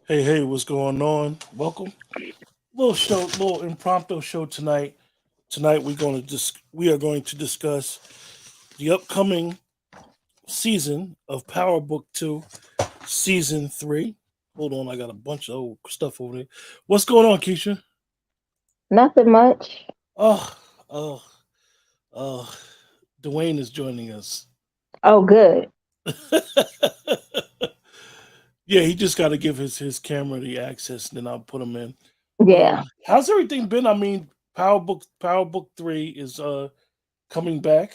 Hey, hey, what's going on? Welcome. Little show, little impromptu show tonight. Tonight we are going to discuss the upcoming season of Power Book 2, Season 3. Hold on, I got a bunch of old stuff over there. What's going on, Keisha? Nothing much. Oh, oh, oh, Dwayne is joining us. Oh, good. Yeah, he just got to give his camera the access, and then I'll put him in. Yeah. How's everything been? I mean, Power Book 3 is coming back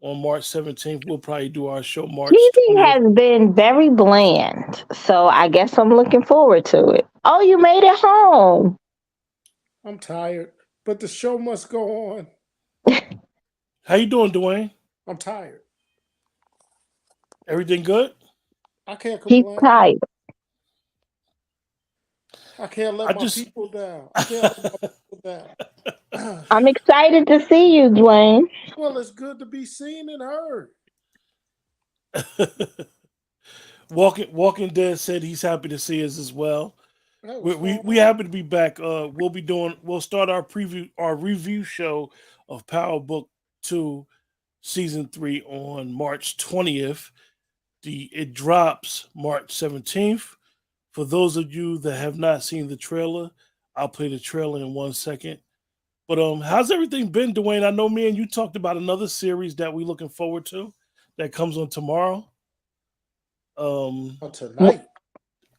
on March 17th. We'll probably do our show March TV 20th. has been very bland, so I guess I'm looking forward to it. Oh, you made it home. I'm tired, but the show must go on. How you doing, Dwayne? I'm tired. Everything good? I can't He's complain. tired. I can't I let my just people down. I can't let my people down. I'm excited to see you, Dwayne. Well, it's good to be seen and heard. Walking Dead said he's happy to see us as well. We What's we, going we on? happy to be back. We'll start our review show of Power Book 2 Season 3 on March 20th. It drops March 17th. For those of you that have not seen the trailer, I'll play the trailer in 1 second. But how's everything been, Dwayne? I know me and you talked about another series that we're looking forward to that comes on tomorrow. Wh- Tonight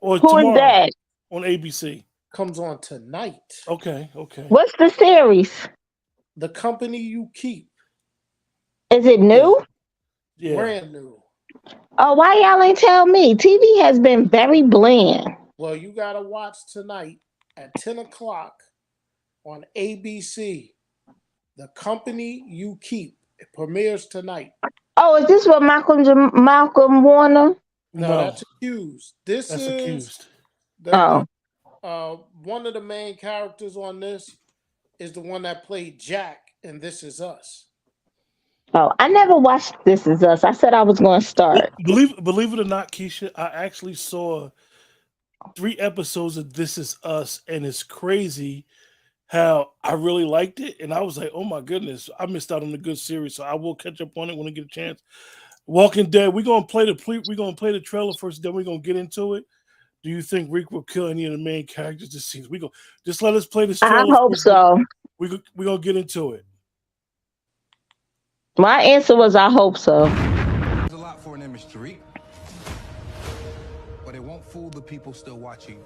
Or Who is tomorrow that? on ABC. comes on tonight. Okay, okay. What's the series? The company you keep, Is it Yeah, new? yeah. brand new. Oh, why y'all ain't tell me? TV has been very bland. Well, you gotta watch tonight at 10 o'clock on ABC. The company you keep. It premieres tonight. Oh, is this what Malcolm Warner? No, No, that's accused. This that's is accused. the Oh, one of the main characters on this is the one that played Jack in This Is Us. oh, I never watched This Is Us. I said I was going to Well, start. believe it or not, Keisha, I actually saw 3 episodes of This Is Us, and it's crazy how I really liked it, and I was like, "Oh my goodness, I missed out on a good series." So I will catch up on it when I get a chance. Walking Dead, we're gonna play the trailer first, then we're gonna get into it. Do you think Rick will kill any of the main characters this season? We go just let us play this I trailer hope first. Then so. we gonna get into it. My answer was I hope so. A lot for an image, Tariq, but it won't fool the people still watching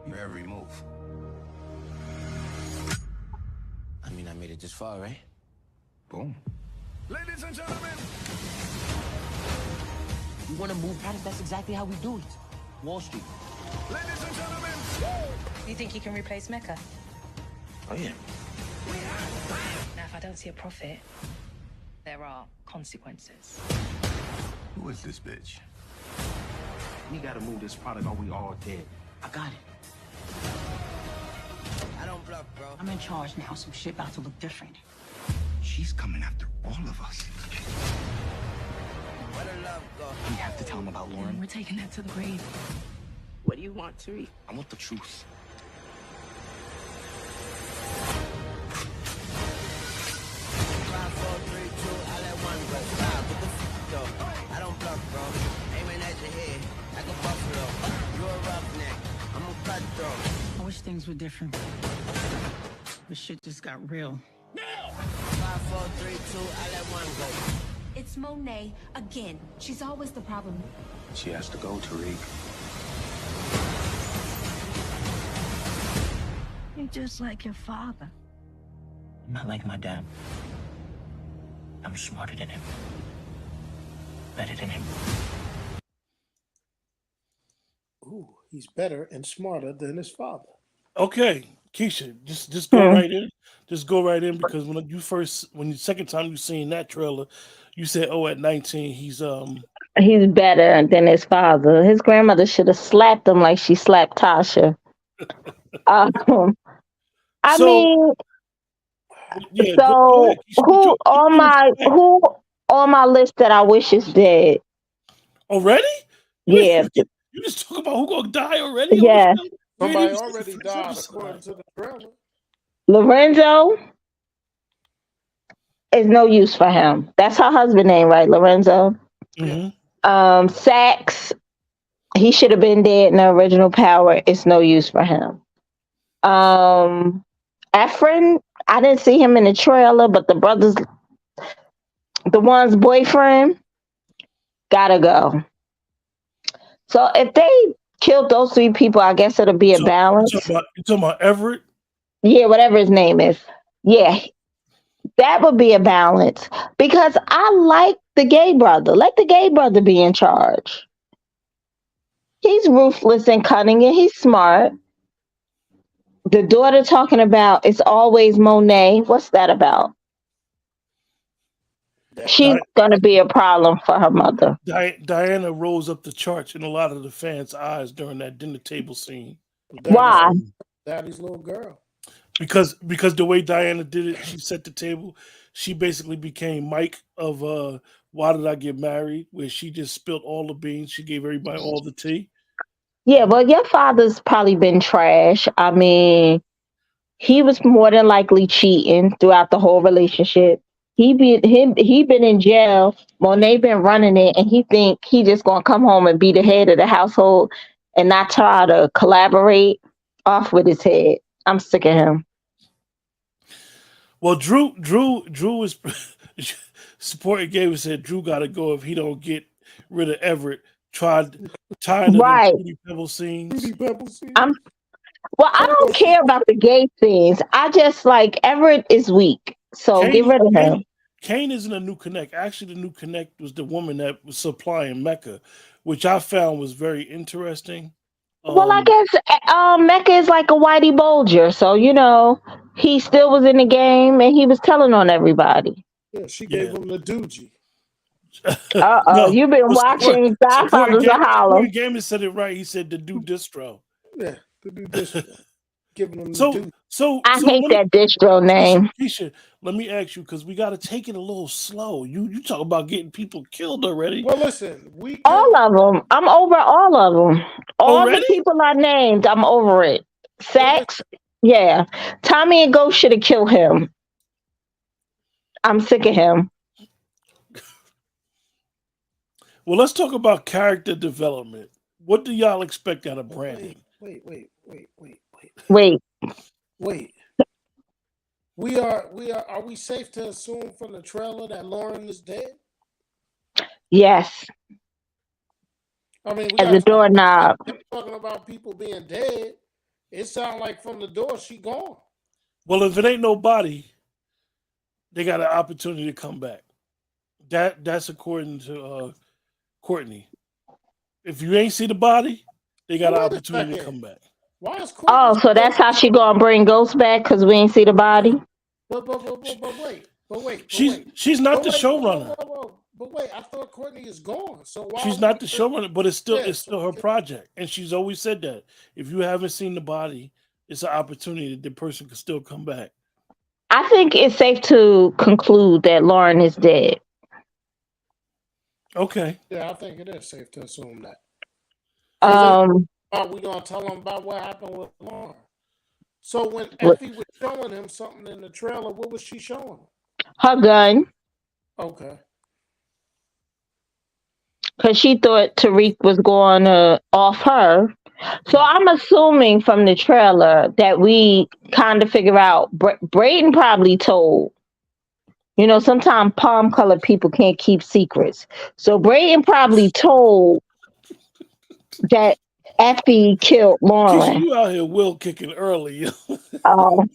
your every move. I mean, I made it this far, right? Boom. Ladies and gentlemen, You want to move products? That's exactly how we do it. Wall Street. ladies and gentlemen, You think you can replace Mecca? Oh, yeah. Now, if I don't see a profit, there are consequences. who is this bitch? We got to move this product or we all dead. I got it. I don't bluff, bro. I'm in charge now. Some shit about to look different. She's coming after all of us. Where the love go? We have to tell him about Lauren. We're taking that to the grave. What do you want, Tariq? I want the truth. 5, 4, 3, 2, I let one go. Stop with the though. I don't bluff, bro. Aiming at your head like a buffalo. You a roughneck. I'm a cutthroat. I wish things were different. But shit just got real. 5, 4, 3, 2, I let one go. It's Monet again. She's always the problem. She has to go, Tariq. You're just like your father. I'm not like my dad. I'm smarter than him. Better than him. Ooh, he's better and smarter than his father. Okay, Keisha, just go right in. Just go right in because when you second time you seen that trailer, you said, "Oh, at 19, He's better than his father. His grandmother should have slapped him like she slapped Tasha. Um, I So mean, yeah, go so ahead. Keisha, who on my list that I wish is dead? already? You Yeah, ain't You just talk about who gonna die already? Yes. Somebody already died according to the trailer. Lorenzo is no use for him. That's her husband name, right? Lorenzo. Mm-hmm. Sax, he should have been dead in the original Power. It's no use for him. Efren, I didn't see him in the trailer, but the brothers, the one's boyfriend, gotta go. So if they killed those three people, I guess it'll be a So balance. you talking about Everett? Yeah, whatever his name is. Yeah, that would be a balance because I like the gay brother. Let the gay brother be in charge. He's ruthless and cunning and he's smart. The daughter talking about it's always Monet. What's that about? She's going to be a problem for her mother. Diana rose up the charts in a lot of the fans' eyes during that dinner table scene. Why? Daddy's little girl. Because the way Diana did it, she set the table. She basically became Mike of Why Did I Get Married, where she just spilled all the beans. She gave everybody all the tea. Yeah, well, your father's probably been trash. I mean, he was more than likely cheating throughout the whole relationship. He been in jail. Monet been running it, and he think he just gonna come home and be the head of the household and not try to collaborate. Off with his head. I'm sick of him. Well, Drew is supporting Gabe said Drew got to go if he don't get rid of Everett. Tired of the Fruity Pebble scenes. I don't care about the gay scenes. I just like Everett is weak, so get rid of him. Kane isn't a new connect. Actually, the new connect was the woman that was supplying Mecca, which I found was very interesting. Well, I guess Mecca is like a Whitey Bulger, so he still was in the game and he was telling on everybody. Yeah, she gave him the doogie. No, you've been watching Godfather's of Harlem. Gamer said it right. He said the do distro. Yeah, the do distro. Giving them I hate that distro name. Keisha, let me ask you because we got to take it a little slow. You talk about getting people killed already. Well, listen, all of them. I'm over all of them. All the people I named, I'm over it. Sax, yeah. Tommy and Ghost should have killed him. I'm sick of him. Well, let's talk about character development. What do y'all expect out of Brandon? Wait. Are we safe to assume from the trailer that Lauren is dead? Yes. I mean, as a doorknob. Talking about people being dead, it sounds like from the door she gone. Well, if it ain't nobody, they got an opportunity to come back. That's according to Courtney. If you ain't see the body, they got an opportunity to come back. Why is Courtney? Oh, so that's how she gonna bring Ghost back because we ain't see the body. But wait. She's not the showrunner. But wait, I thought Courtney is gone. So why she's not the showrunner, but it's still her project, and she's always said that if you haven't seen the body, it's an opportunity that the person can still come back. I think it's safe to conclude that Lauren is dead. Okay. Yeah, I think it is safe to assume that. Are we gonna tell him about what happened with Lauren? So when Effie was showing him something in the trailer, what was she showing him? Her gun. Okay. Because she thought Tariq was going off her. So I'm assuming from the trailer that we kind of figure out Brayden probably told. Sometimes palm-colored people can't keep secrets. So Brayden probably told that Effie killed Lauren. You out here will kicking early. Oh.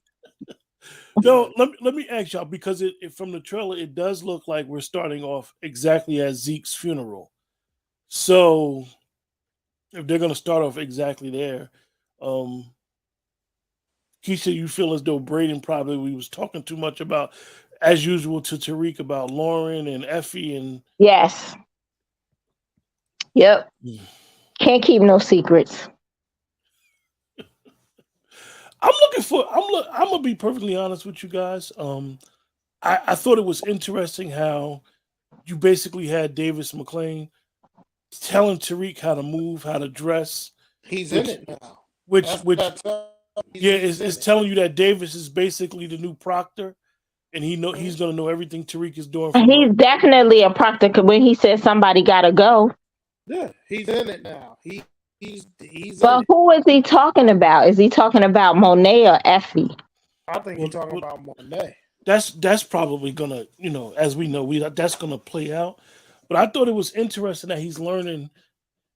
No, let me ask y'all, because it from the trailer, it does look like we're starting off exactly as Zeke's funeral. So if they're going to start off exactly there, Keisha, you feel as though Brayden probably was talking too much about, as usual, to Tariq about Lauren and Effie and yes. Yep. Can't keep no secrets. I'm gonna be perfectly honest with you guys. I thought it was interesting how you basically had McClain telling Tariq how to move, how to dress. He's which, in it now. Which That's it's telling you that Davis is basically the new Proctor, and he's gonna know everything Tariq is doing. He's definitely a proctor when he says somebody gotta go. Yeah, he's in it now. He's But who is he talking about? Is he talking about Monet or Effie? I think he's talking about Monet. That's probably gonna, as we know, that's gonna play out. But I thought it was interesting that he's learning,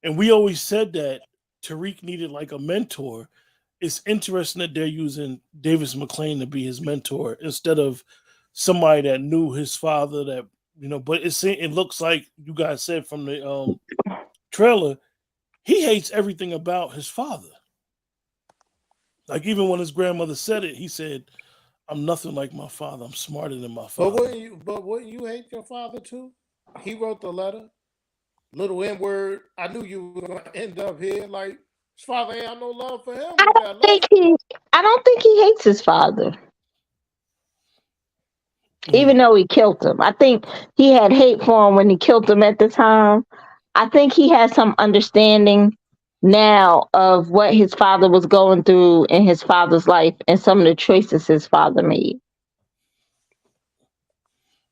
and we always said that Tariq needed like a mentor. It's interesting that they're using Davis McClain to be his mentor instead of somebody that knew his father. But it looks like you guys said from the trailer, he hates everything about his father. Like even when his grandmother said it, he said, "I'm nothing like my father. I'm smarter than my father." But wouldn't you hate your father too? He wrote the letter. Little N word. I knew you were gonna end up here. Like his father ain't have no love for him. I don't think he hates his father. Even though he killed him. I think he had hate for him when he killed him at the time. I think he has some understanding now of what his father was going through in his father's life and some of the choices his father made.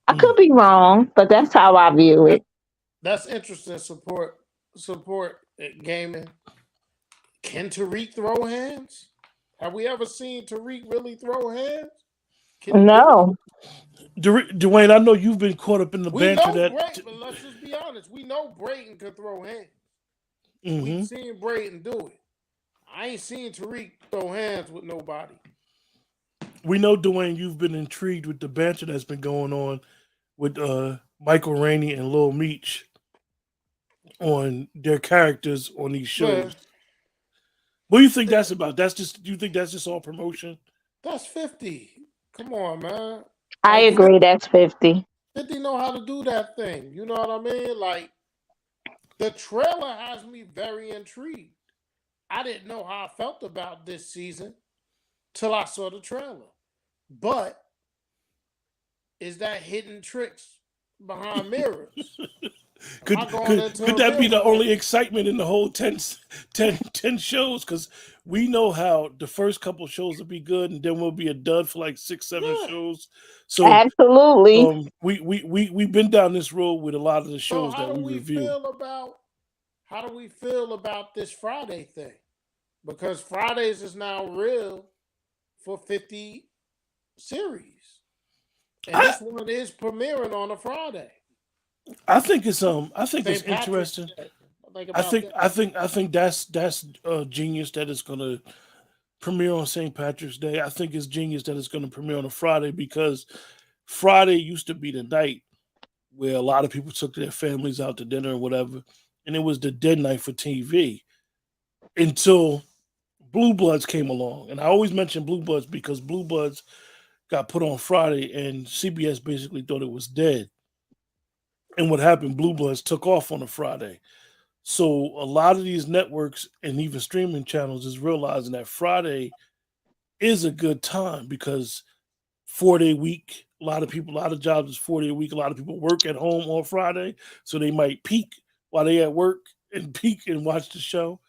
I could be wrong, but that's how I view it. That's interesting. Support gaming. Can Tariq throw hands? Have we ever seen Tariq really throw hands? No. Dwayne, I know you've been caught up in the banter but let's just be honest. We know Brayton could throw hands. We've seen Brayton do it. I ain't seen Tariq throw hands with nobody. We know, Dwayne, you've been intrigued with the banter that's been going on with Michael Rainey and Lil Meech on their characters on these shows. Man. What do you think that's about? Do you think that's just all promotion? That's 50. Come on, man. I agree. That's 50. 50 know how to do that thing. You know what I mean? Like, the trailer has me very intrigued. I didn't know how I felt about this season till I saw the trailer. But is that hidden tricks behind mirrors? Could that be the only excitement in the whole 10 shows? Because we know how the first couple shows will be good, and then we'll be a dud for like 6-7 shows. So absolutely, we've been down this road with a lot of the shows that we review. How do we feel about this Friday thing? Because Fridays is now real for 50 series, and this one is premiering on a Friday. I think it's interesting. I think that's genius that it's going to premiere on St. Patrick's Day. I think it's genius that it's going to premiere on a Friday because Friday used to be the night where a lot of people took their families out to dinner or whatever, and it was the dead night for TV until Blue Bloods came along. And I always mention Blue Bloods because Blue Bloods got put on Friday and CBS basically thought it was dead. And what happened, Blue Bloods took off on a Friday. So a lot of these networks and even streaming channels is realizing that Friday is a good time because 4-day week, a lot of jobs is 4-day week. A lot of people work at home on Friday. So they might peak while they at work and peak and watch the show.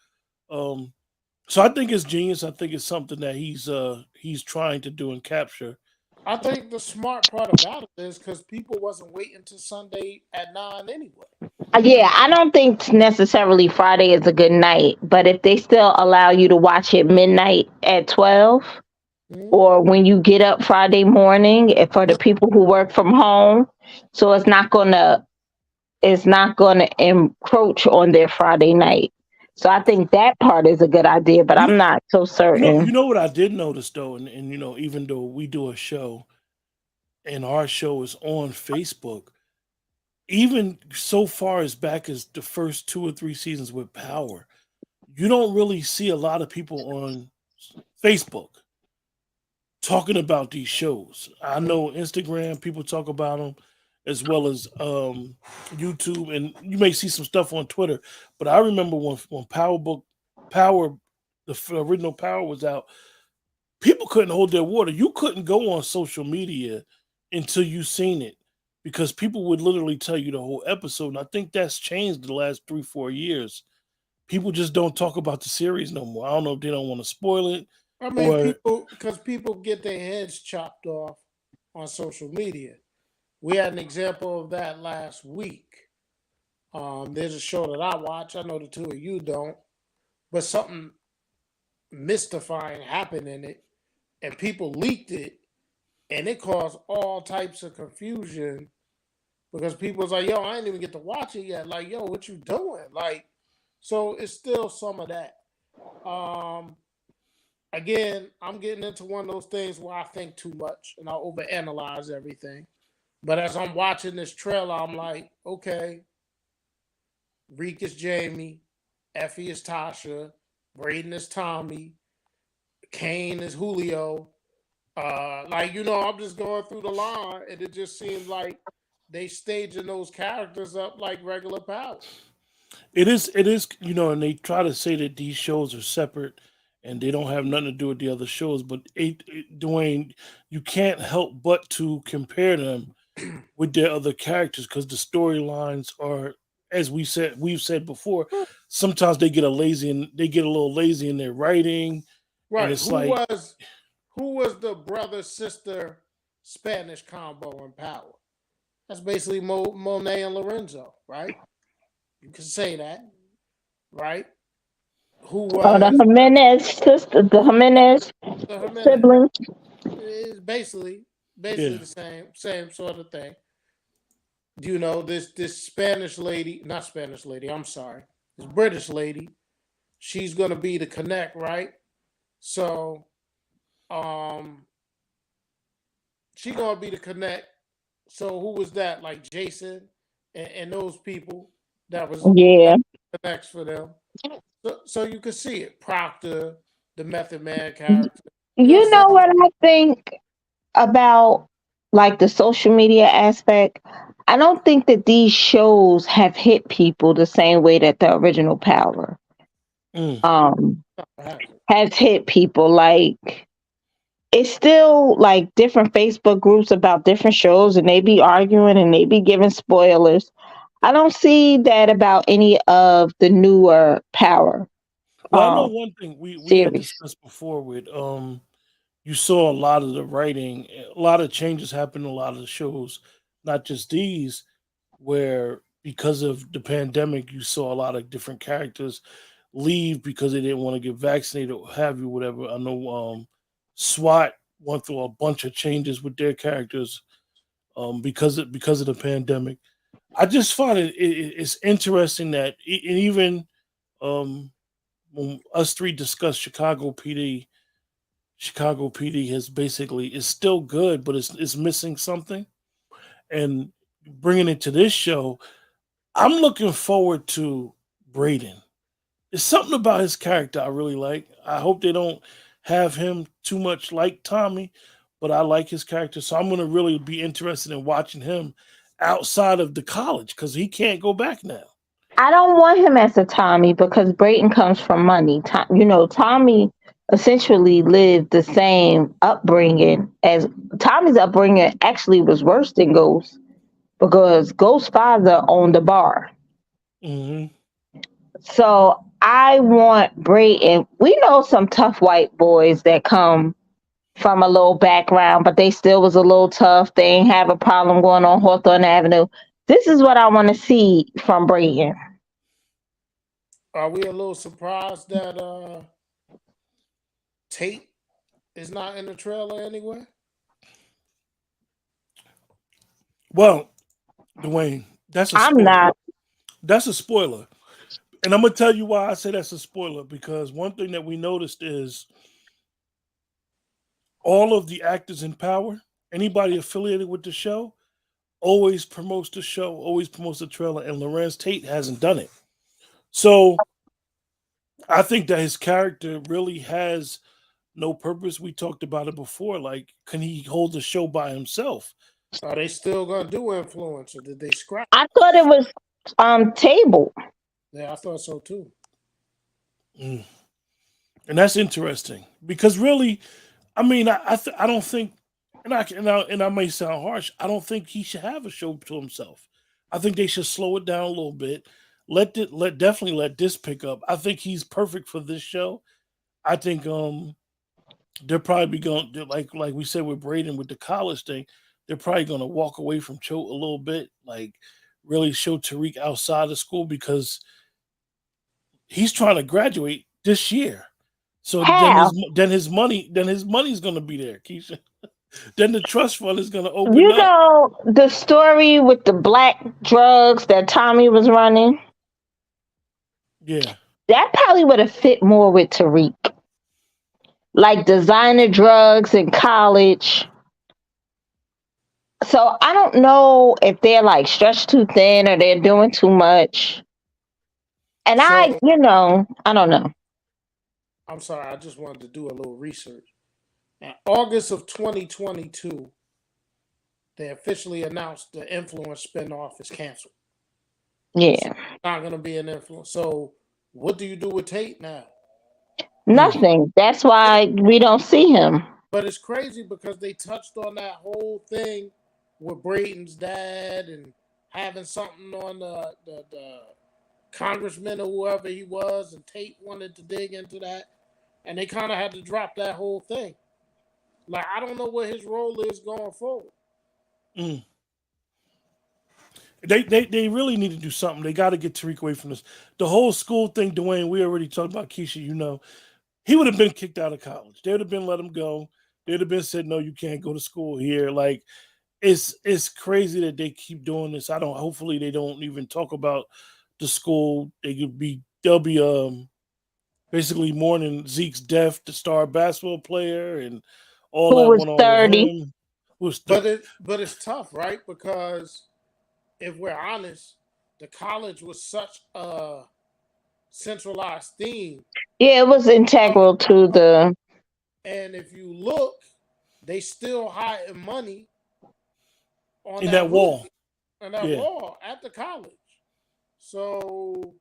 So I think it's genius. I think it's something that he's trying to do and capture. I think the smart part about it is because people wasn't waiting till Sunday at 9 anyway. Yeah, I don't think necessarily Friday is a good night, but if they still allow you to watch it midnight at 12, or when you get up Friday morning, for the people who work from home, so it's not gonna encroach on their Friday night. So I think that part is a good idea, but I'm not so certain. You know what I did notice though, and even though we do a show and our show is on Facebook, even so far as back as the first 2 or 3 seasons with Power, you don't really see a lot of people on Facebook talking about these shows. I know Instagram, people talk about them, as well as YouTube, and you may see some stuff on Twitter. But I remember when Power, the original Power was out, people couldn't hold their water. You couldn't go on social media until you seen it. because people would literally tell you the whole episode. And I think that's changed the last 3-4 years. People just don't talk about the series no more. I don't know if they don't want to spoil it I mean, or because people get their heads chopped off on social media. We had an example of that last week. There's a show that I watch. I know the two of you don't, but something mystifying happened in it, and people leaked it, and it caused all types of confusion because people was like, "Yo, I didn't even get to watch it yet." Like, "Yo, what you doing?" Like, so it's still some of that. Um, Again, I'm getting into one of those things where I think too much and I overanalyze everything. But as I'm watching this trailer, I'm like, okay, Reek is Jamie, Effie is Tasha, Braden is Tommy, Kane is Julio. I'm just going through the line, and it just seems like they staging those characters up like regular Power. it is, and they try to say that these shows are separate and they don't have nothing to do with the other shows, but Dwayne, you can't help but to compare them with their other characters because the storylines are, as we've said before, sometimes they get a little lazy in their writing, and Right? it's like Who was the brother sister Spanish combo in Power? That's basically Monet and Lorenzo, right? You can say that, right? Who The was Jimenez sister, the Jimenez the Jimenez? siblings. It's basically yeah. the same sort of thing. You know, this Spanish lady, not Spanish lady, I'm sorry, this British lady, she's gonna be the connect, right? So um she gonna be the connect. So who was that? Like Jason and those people that was Yeah. connects for them. So you can see it. Proctor, the Method Man character. You'll You see. know what I think about like the social media aspect? I don't think that these shows have hit people the same way that the original Power Mm. um has hit people. Like it's still like different Facebook groups about different shows and they be arguing and they be giving spoilers. I don't see that about any of the newer Power Well, I know one thing we had series. discussed before with you saw a lot of the writing, a lot of changes happen in a lot of the shows, not just these, where because of the pandemic, you saw a lot of different characters leave because they didn't want to get vaccinated or have you, whatever. I know SWAT went through a bunch of changes with their characters because of the pandemic. I just find it's interesting that and even um, when us three discussed Chicago PD has basically is still good, but it's missing something. And bringing it to this show, I'm looking forward to Braden. There's something about his character I really like. I hope they don't have him too much like Tommy, but I like his character, so I'm going to really be interested in watching him outside of the college because he can't go back now. I don't want him as a Tommy because Brayton comes from money. Tommy essentially lived the same upbringing as Tommy's upbringing actually was worse than Ghost because Ghost's father owned a bar. Hmm. So I want Brayton. We know some tough white boys that come from a little background, but they still was a little tough. They ain't have a problem going on Hawthorne Avenue. This is what I want to see from Brayton. Are we a little surprised that Tate is not in the trailer anywhere? Well, Dwayne, that's a I'm spoiler. not. That's a spoiler. And I'm going to tell you why I say that's a spoiler because one thing that we noticed is all of the actors in Power, anybody affiliated with the show, always promotes the show, always promotes the trailer, and Lorenz Tate hasn't done it. So I think that his character really has no purpose. We talked about it before. Like, can he hold the show by himself? Are they still gonna do influencer? Did they scrap? I thought it was Table. Yeah, I thought so too. Mm. And that's interesting because really, I mean, I don't think and I may sound harsh. I don't think he should have a show to himself. I think they should slow it down a little bit. Definitely let this pick up. I think he's perfect for this show. I think they're probably going to like we said with Braden with the college thing. They're probably going to walk away from Cho a little bit, like really show Tariq outside of school because he's trying to graduate this year. So How? then his money's going to be there, Keisha. Then the trust fund is going to open You up. know the story with the black drugs that Tommy was running? Yeah. That probably would have fit more with Tariq. Like designer drugs in college. So I don't know if they're like stretched too thin or they're doing too much. And So I don't know. I'm sorry, I just wanted to do a little research. In August of 2022, they officially announced the Influence spinoff is canceled. So Yeah. it's not going to be an influence. So what do you do with Tate now? Nothing. That's why we don't see him. But it's crazy because they touched on that whole thing with Braden's dad and having something on the congressman or whoever he was, and Tate wanted to dig into that, and they kind of had to drop that whole thing. Like, I don't know what his role is going forward. Mm. They really need to do something. They got to get Tariq away from this. The whole school thing, Dwayne, we already talked about Keisha, he would have been kicked out of college. They would have been let him go. They'd have been said, no, you can't go to school here. Like, it's crazy that they keep doing this. Hopefully they don't even talk about the school. They'll be basically mourning Zeke's death, the star basketball player, and all Who that was went on 30. with him. But it's tough, right? Because if we're honest, the college was such a centralized theme. Yeah, it was integral to the. And if you look, they still hiding money on In that wall. on that Yeah. wall at the college. So,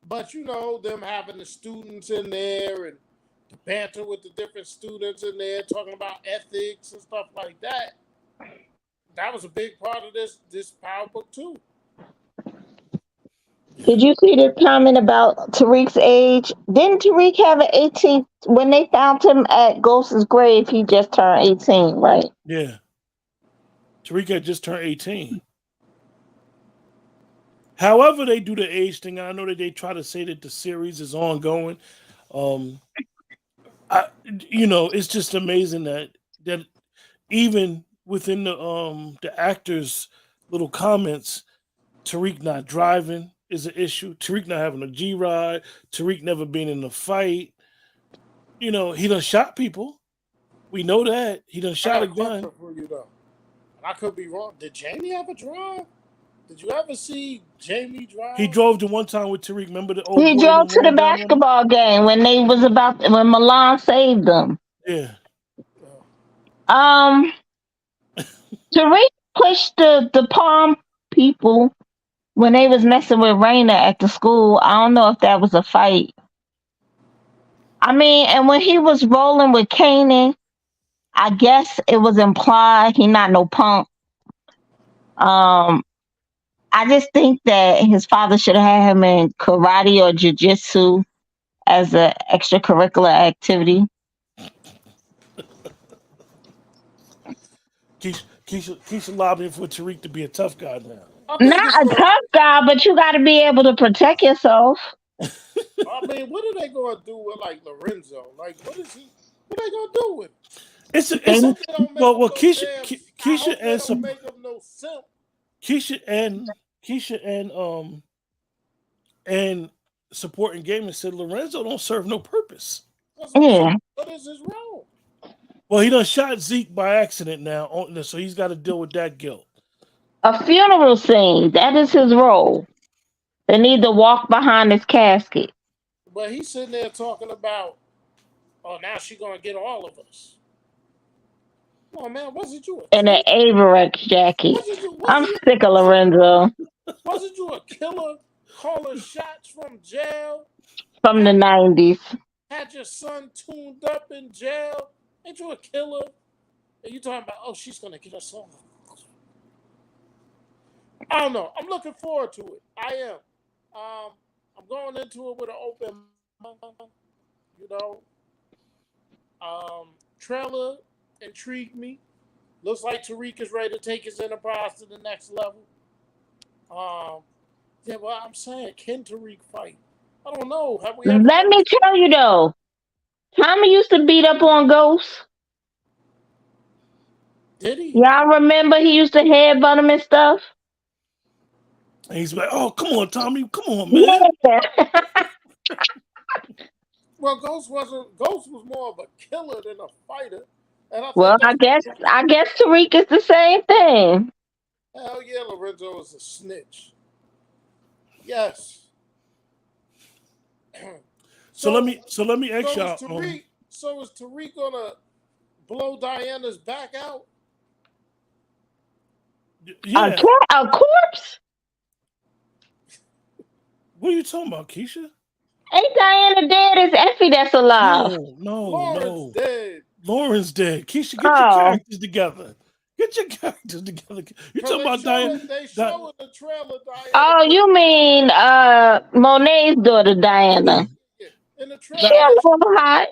but them having the students in there and the banter with the different students in there talking about ethics and stuff like that. That was a big part of this Power Book too. Did you see the comment about Tariq's age? Didn't Tariq have an 18 when they found him at Ghost's grave? He just turned 18, right? Yeah. Tariq had just turned 18. However, they do the age thing. I know that they try to say that the series is ongoing. It's just amazing that even within the actors' little comments, Tariq not driving is an issue. Tariq not having a G ride. Tariq never been in a fight. He done shot people. We know that he done shot a gun. For you though, I could be wrong. Did Jamie ever drive? Did you ever see Jamie drive? He drove the one time with Tariq. Remember the old He boy drove to the rolled down on him? basketball game when Milan saved them. Yeah. Tariq pushed the Palm people when they was messing with Raina at the school. I don't know if that was a fight. I mean, and when he was rolling with Kanan, I guess it was implied he not no punk. I just think that his father should have had him in karate or jiu-jitsu as an extracurricular activity. Keisha lobbying for Tariq to be a tough guy now. Not a tough guy, but you got to be able to protect yourself. I mean, what are they going to do with like Lorenzo? Like, what are they going to do with him? Keisha and some make him no simp. Keisha and supporting gaming said Lorenzo don't serve no purpose. Yeah. What is his role? Well, he done shot Zeke by accident now, so he's got to deal with that guilt. A funeral scene, that is his role. They need to walk behind his casket. But he's sitting there talking about, oh, now she's going to get all of us. Oh, man, wasn't you in an Averex jacket? I'm sick of Lorenzo. Wasn't you a killer calling shots from jail? From the 90s. Had your son tuned up in jail? Ain't you a killer? And you talking about, oh, she's gonna get us off. I don't know. I'm looking forward to it. I am. I'm going into it with an open mind. You know, trailer intrigued me. Looks like Tariq is ready to take his enterprise to the next level. Um, yeah, well, I'm saying, can Tariq fight? I don't know. Have we ever Let really? me tell you though, Tommy used to beat up on Ghost. Did he? Y'all remember he used to headbutt him and stuff? And he's like, "Oh, come on, Tommy, come on, man." Yeah. Well, Ghost was more of a killer than a fighter, and I Well, think that's I guess Tariq is the same thing. hell yeah. Lorenzo is a snitch. Yes. So let so me ask so is y'all. Tariq. So is Tariq gonna blow Diana's back out? Yeah, A corpse? what are you talking about, Keisha? Ain't Diana dead? It's Effie that's alive. Lawrence No. dead. Lauren's dead. Keisha, get your Oh. characters together. Get your characters together. You Cause talking about Diane? they show in the trailer Diana. Oh, you mean Monet's daughter Diana. In the She trailer, a little hot.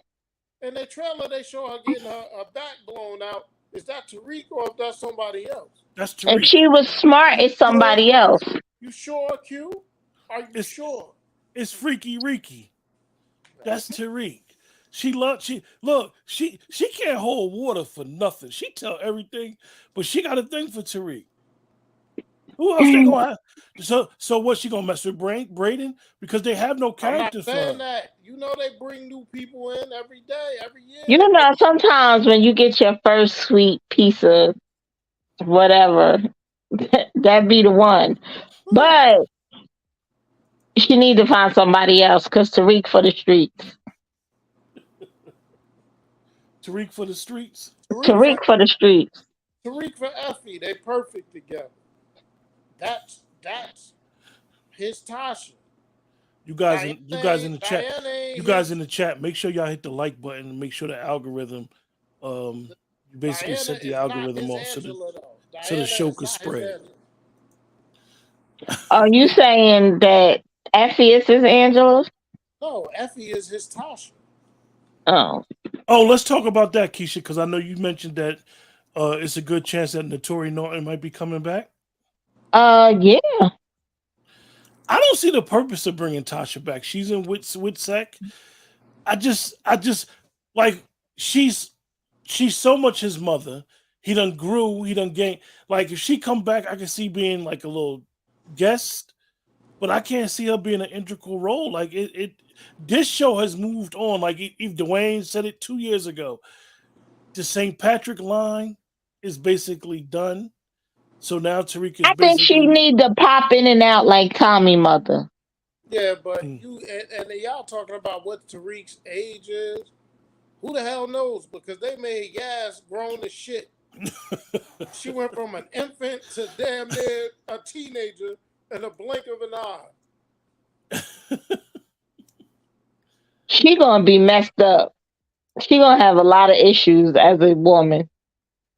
they show her getting her back blown out. Is that Tariq or if that's somebody else? That's If Tariq. she was smart, it's somebody else. You sure, Q? Are you sure? It's Freaky Reeky. That's Tariq. She can't hold water for nothing. She tell everything, but she got a thing for Tariq. Who else they gonna have? So what, she gonna mess with Braden? Because they have no I'm not character for saying her. that. You know they bring new people in every day, every year. You know, sometimes when you get your first sweet piece of whatever, that be the one. But she need to find somebody else because Tariq for the streets. Tariq for the streets. Tariq for the streets. Tariq for Effie, they perfect together. That's his Tasha. You guys in the chat. Diana ain't You guys his, in the chat. Make sure y'all hit the like button and make sure the algorithm. You basically Diana set the is not algorithm his off Angela though. so the Diana show is could not his spread. Angela. Are you saying that Effie is his Angela? No, Effie is his Tasha. Oh. Oh, let's talk about that, Keisha, because I know you mentioned that it's a good chance that Notori Norton might be coming back. Yeah. I don't see the purpose of bringing Tasha back. She's in Sec. I just like she's so much his mother. He done grew. He done gained. Like if she come back, I can see being like a little guest, but I can't see her being an integral role. Like this show has moved on. Like if Dwayne said it 2 years ago, the St. Patrick line is basically done. So now Tariq is I think she basically. need to pop in and out like Tommy mother. Yeah, but you and y'all talking about what Tariq's age is. Who the hell knows? Because they made Yaz grown as shit. She went from an infant to damn near a teenager in a blink of an eye. She gonna be messed up. She gonna have a lot of issues as a woman.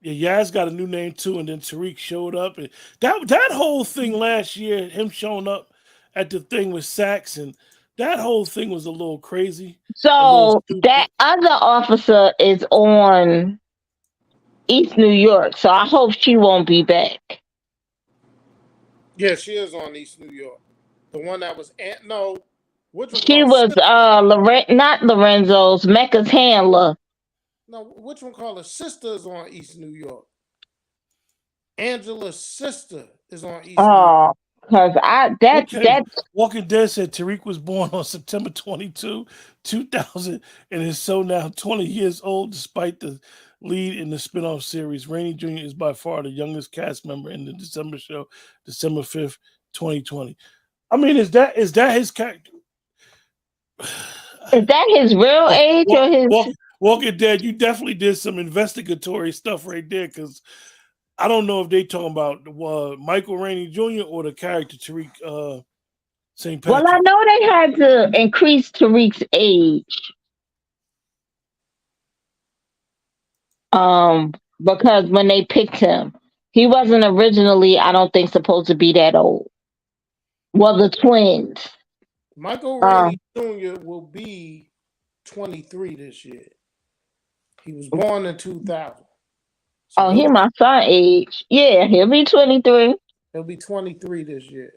Yeah, Yaz got a new name too, and then Tariq showed up, and that whole thing last year, him showing up at the thing with Sax, and that whole thing was a little crazy. So that other officer is on East New York, so I hope she won't be back. Yeah, she is on East New York. The one that was She was not Lorenzo's, Mecca's handler. No, which one called her sister is on East New York. Angela's sister is on East New York. Because Walking Dead said Tariq was born on September 22, 2000, and is so now 20 years old despite the lead in the spinoff series. Rainey Jr. is by far the youngest cast member in the December show, December 5th, 2020. I mean, is that his character? Is that his real age or his Walking Dead? You definitely did some investigatory stuff right there, because I don't know if they talking about Michael Rainey Jr. or the character Tariq St. Patrick. Well, I know they had to increase Tariq's age. because when they picked him, he wasn't originally, I don't think, supposed to be that old. Well, the twins. Michael Uh, Rainey Jr. will be 23 this year. He was born in 2000. So he my son age. Yeah, he'll be 23. he'll be 23 this year.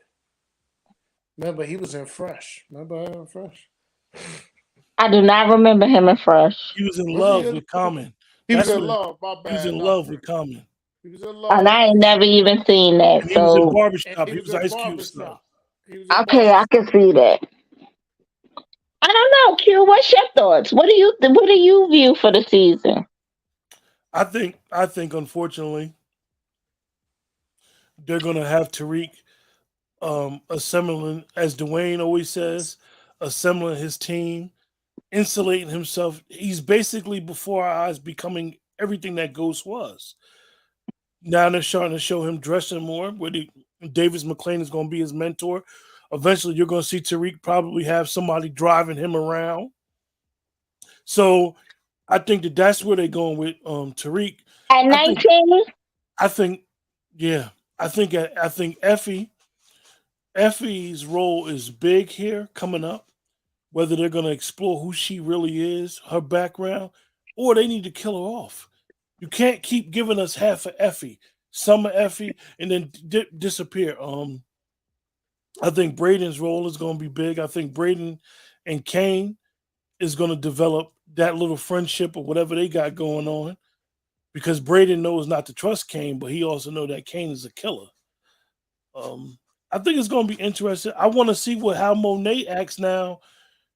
Remember, he was in Fresh. Remember Fresh? I do not remember him in Fresh. He was in Was he love in- with Common. He was That's in what love. My bad. he was in not love Fresh. with Common. He was in And love. I ain't never even seen that. And he was in So, And Barbershop. he He was was in Ice Cube stuff. Barbershop. He was in okay, I Barbershop. can see that. I don't know, Q. What's your thoughts? What do you view for the season? I think unfortunately they're gonna have Tariq assembling, as Dwayne always says, assembling his team, insulating himself. He's basically before our eyes becoming everything that Ghost was. Now they're starting to show him dressing more. Davis McClain is going to be his mentor. Eventually, you're going to see Tariq probably have somebody driving him around. So I think that's where they're going with Tariq. At 19? I think, yeah. I think Effie's role is big here coming up. Whether they're going to explore who she really is, her background, or they need to kill her off. You can't keep giving us half of Effie, some of Effie, and then disappear. I think Braden's role is going to be big. I think Braden and Kane is going to develop that little friendship or whatever they got going on, because Braden knows not to trust Kane, but he also knows that Kane is a killer. I think it's going to be interesting. I want to see how Monet acts now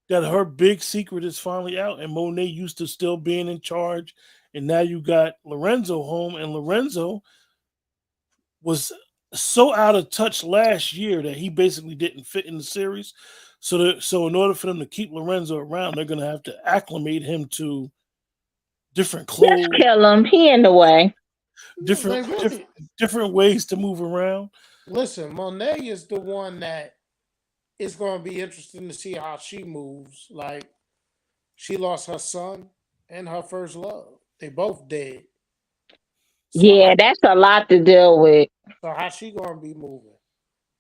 that her big secret is finally out, and Monet used to still being in charge, and now you got Lorenzo home, and Lorenzo was so out of touch last year that he basically didn't fit in the series. So in order for them to keep Lorenzo around, they're going to have to acclimate him to different clothes. Just kill him. He in the way. Different ways to move around. Listen, Monet is the one that it's going to be interesting to see how she moves. Like, she lost her son and her first love. They both dead. So that's a lot to deal with. So how she going to be moving?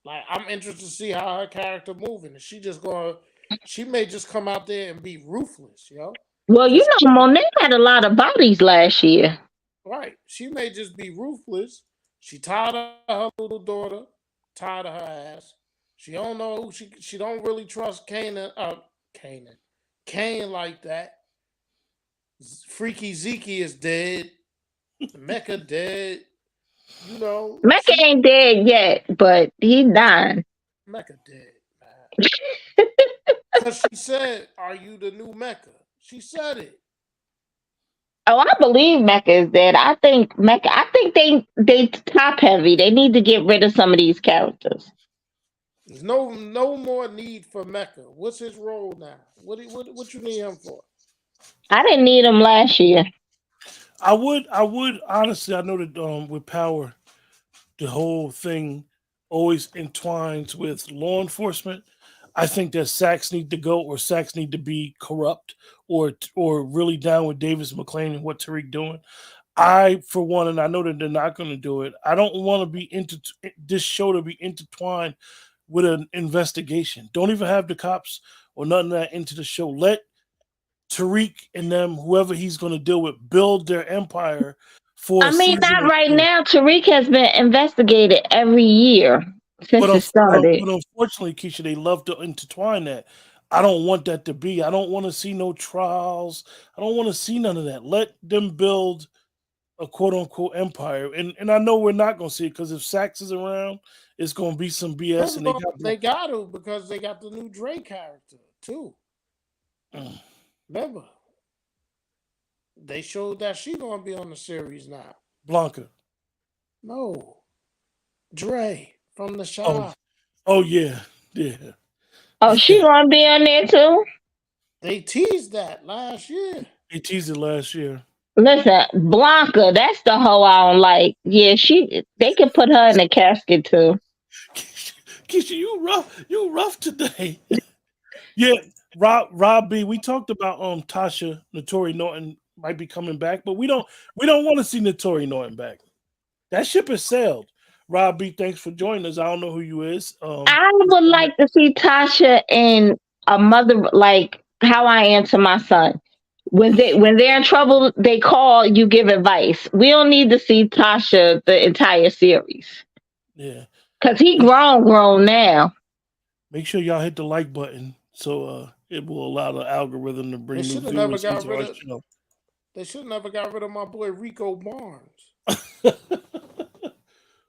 Like, I'm interested to see how her character moving. Is she just going to, she may just come out there and be ruthless, yo. Well, Monet had a lot of bodies last year. Right. She may just be ruthless. She tired of her little daughter, tired of her ass. She don't know who she don't really trust Kane like that. Freaky Zeke is dead. Mecca dead. You know. Mecca ain't dead yet, but he's dying. Mecca dead, man. Because she said, "Are you the new Mecca?" She said it. Oh, I believe Mecca is dead. I think they top heavy. They need to get rid of some of these characters. There's no more need for Mecca. What's his role now? What you need him for? I didn't need him last year. I would honestly. I know that with Power, the whole thing always entwines with law enforcement. I think that Sachs need to go, or Sachs need to be corrupt, or really down with Davis McClain and what Tariq doing. I, for one, and I know that they're not going to do it. I don't want to be this show to be intertwined with an investigation. Don't even have the cops or nothing of that into the show. Let Tariq and them, whoever he's going to deal with, build their empire for. I mean, not right now. Tariq has been investigated every year since it started. But unfortunately, Keisha, they love to intertwine that. I don't want that to be. I don't want to see no trials. I don't want to see none of that. Let them build a quote unquote empire. And I know we're not going to see it, because if Sachs is around, it's going to be some BS. And they got to, because they got the new Dre character too. Remember, they showed that she going to be on the series now. Blanca. No. Dre from the Shy. Oh yeah. Oh, she gonna be on there too? They teased that last year. They teased it last year. Listen, Blanca, that's the hoe I don't like. Yeah, they could put her in a casket too. Keisha, you rough today. Yeah, Rob B, we talked about Tasha Notori Norton might be coming back, but we don't want to see Notori Norton back. That ship has sailed. Rob B, thanks for joining us. I don't know who you is. I would like to see Tasha and a mother, like how I am to my son. When they're in trouble, they call, you give advice. We don't need to see Tasha the entire series. Yeah. Because he grown now. Make sure y'all hit the like button so it will allow the algorithm to bring new viewers into our show. They should have never got rid of my boy Rico Barnes.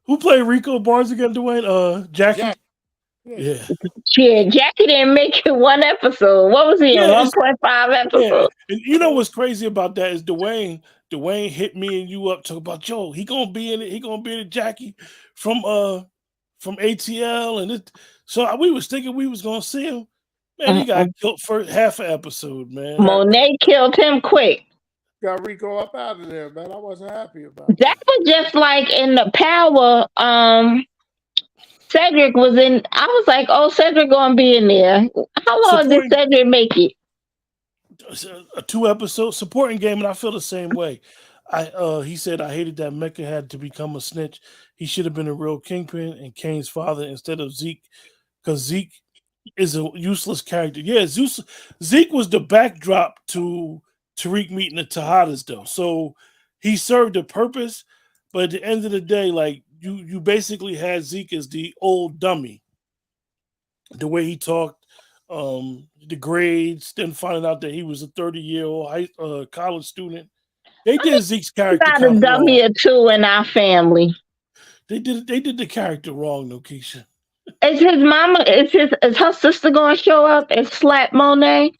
Who played Rico Barnes again, Dwayne? Jackie? Yeah. Shit, Jackie didn't make it one episode. What was he in? 1.5 episodes? Yeah. And you know what's crazy about that is Dwayne hit me and you up talking about Joe. He gonna be in it. He gonna be in it, Jackie from ATL and it. So we was thinking we was gonna see him. Man, he got killed for half an episode, man. Monet killed him quick. Got Rico up out of there, man. I wasn't happy about that. Was just like in the Power. Cedric was in. I was like, "Oh, Cedric gonna be in there." How long did Cedric make it? A 2 episode supporting game, and I feel the same way. He said I hated that Mecca had to become a snitch. He should have been a real kingpin and Kane's father instead of Zeke, because Zeke is a useless character. Yeah, Zeke was the backdrop to Tariq meeting the Tejadas, though. So he served a purpose, but at the end of the day, like you basically had Zeke as the old dummy. The way he talked, the grades, then finding out that he was a 30-year-old college student. They did Zeke's character. Got a dummy or two in our family. They did the character wrong, though, Keisha. Is his mama? Is her sister going to show up and slap Monet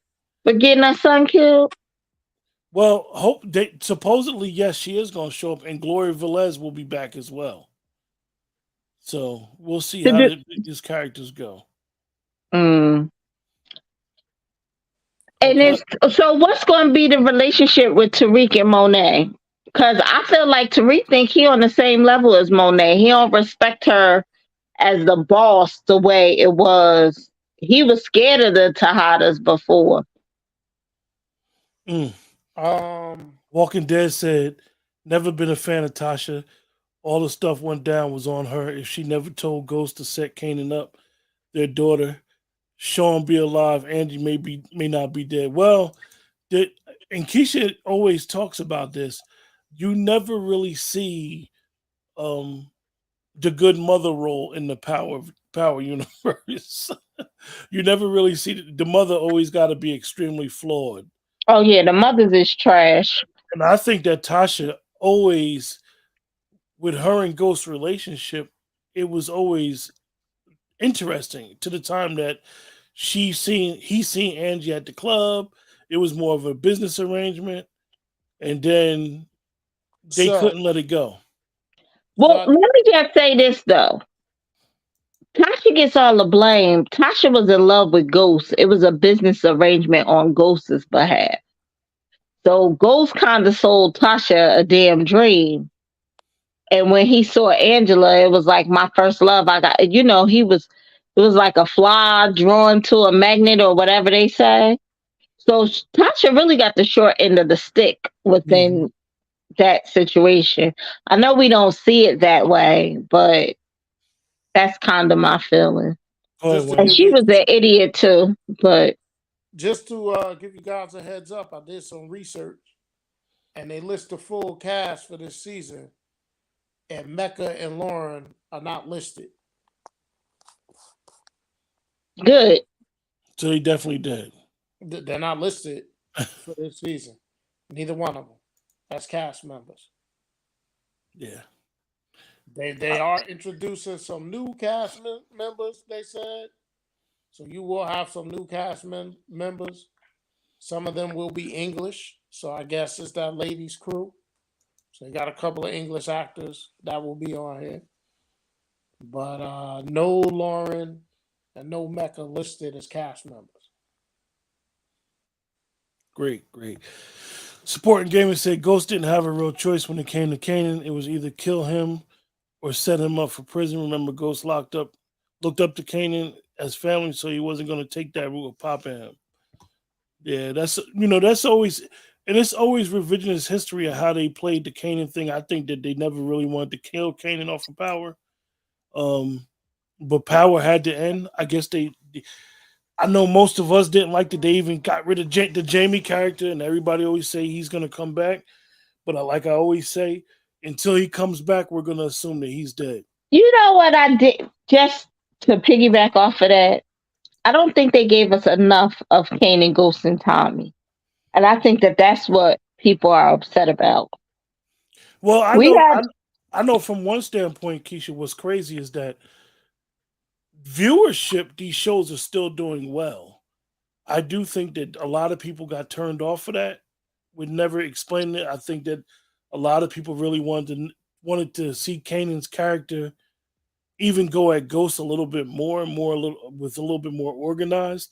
for getting her son killed? Well, supposedly yes, she is going to show up, and Gloria Velez will be back as well. So we'll see how these characters go. And so what's going to be the relationship with Tariq and Monet? Because I feel like Tariq think he on the same level as Monet. He don't respect her as the boss the way it was. He was scared of the Tejadas before. Walking Dead said, never been a fan of Tasha. All the stuff went down was on her. If she never told Ghost to set Kanan up, their daughter, Sean be alive, Angie may not be dead. Well, and Keisha always talks about this. You never really see the good mother role in the Power universe. You never really see the mother. Always got to be extremely flawed. Oh yeah, the mothers is trash. And I think that Tasha always, with her and Ghost's relationship, it was always interesting to the time that he seen Angie at the club. It was more of a business arrangement, and then they couldn't let it go. Well, let me just say this though. Tasha gets all the blame. Tasha was in love with Ghost. It was a business arrangement on Ghost's behalf. So Ghost kind of sold Tasha a damn dream. And when he saw Angela, it was like my first love. It was like a fly drawn to a magnet or whatever they say. So Tasha really got the short end of the stick within that situation. I know we don't see it that way, but that's kind of my feeling. And she was an idiot too, but just to give you guys a heads up, I did some research and they list the full cast for this season, and Mecca and Lauren are not listed. Good. So he definitely did. They're not listed for this season. Neither one of them. That's cast members. Yeah. They are introducing some new cast members, they said. So you will have some new cast members. Some of them will be English. So I guess it's that ladies crew. So you got a couple of English actors that will be on here. But no Lauren and no Mecca listed as cast members. Great. Supporting Gamers said Ghost didn't have a real choice when it came to Kanan. It was either kill him or set him up for prison. Remember, Ghost looked up to Kanan as family, so he wasn't going to take that route of popping him. Yeah, that's always, and it's always revisionist history of how they played the Kanan thing. I think that they never really wanted to kill Kanan off of Power. But Power had to end. I guess I know most of us didn't like that they even got rid of the Jamie character, and everybody always say he's gonna come back. But like I always say, until he comes back, we're gonna assume that he's dead. You know what I did? Just to piggyback off of that, I don't think they gave us enough of Kanan, Ghost, and Tommy. And I think that that's what people are upset about. Well, We had I know from one standpoint, Keisha, what's crazy is that viewership, these shows are still doing well. I do think that a lot of people got turned off of that. We never explained it. I think that a lot of people really wanted to see Kanan's character even go at Ghost a little bit more and more, with a little bit more organized.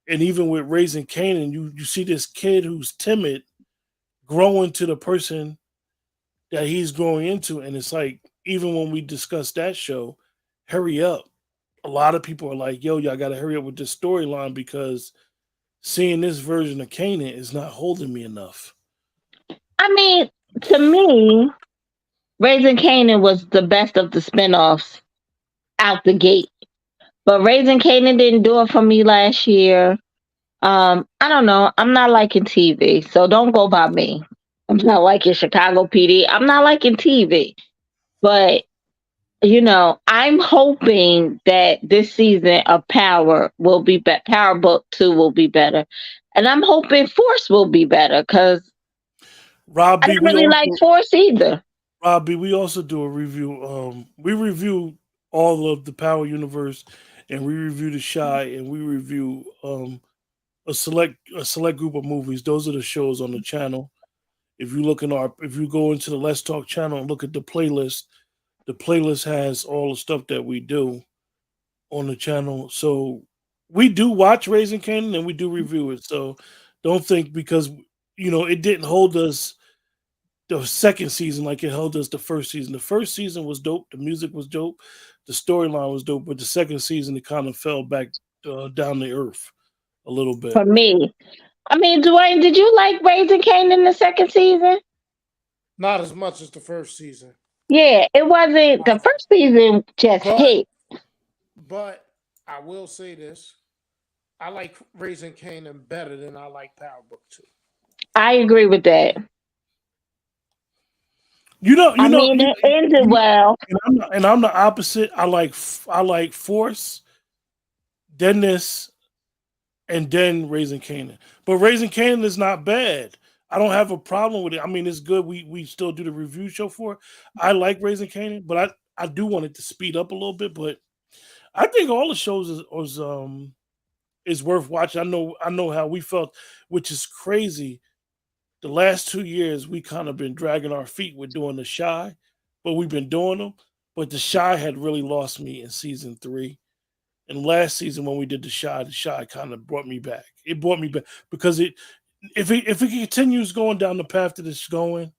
And even with raising Kanan, you see this kid who's timid grow into the person that he's growing into. And it's like, even when we discussed that show, Hurry Up, a lot of people are like, yo, y'all got to hurry up with this storyline because seeing this version of Kanan is not holding me enough. I mean, to me, Raising Kanan was the best of the spinoffs out the gate. But Raising Kanan didn't do it for me last year. I don't know. I'm not liking TV, so don't go by me. I'm not liking Chicago PD. I'm not liking TV. But I'm hoping that this season of Power will be better. Power Book 2 will be better. And I'm hoping Force will be better because I didn't really like Force either. Robbie, we also do a review. We review all of the Power universe, and we review the Shy, and we review a select group of movies. Those are the shows on the channel. If you go into the Let's Talk channel and look at the playlist has all the stuff that we do on the channel. So we do watch Raising Kanan and we do review it. So don't think because it didn't hold us the second season like it held us the first season. The first season was dope. The music was dope. The storyline was dope. But the second season, it kind of fell back down to earth a little bit. For me. I mean, Dwayne, did you like Raising Kanan the second season? Not as much as the first season. Yeah, it wasn't. The first season just hit. But I will say this. I like Raising Kanan better than I like Power Book 2. I agree with that. It ended well. And I'm the opposite. I like Force, then this, and then Raising Kanan. But Raising Kanan is not bad. I don't have a problem with it. I mean, it's good. We still do the review show for it. I like Raising Kanan, but I do want it to speed up a little bit. But I think all the shows is worth watching. I know how we felt, which is crazy. The last 2 years, we kind of been dragging our feet with doing the Shy, but we've been doing them. But the Shy had really lost me in season 3. And last season when we did the Shy kind of brought me back. It brought me back because if it continues going down the path that it's going,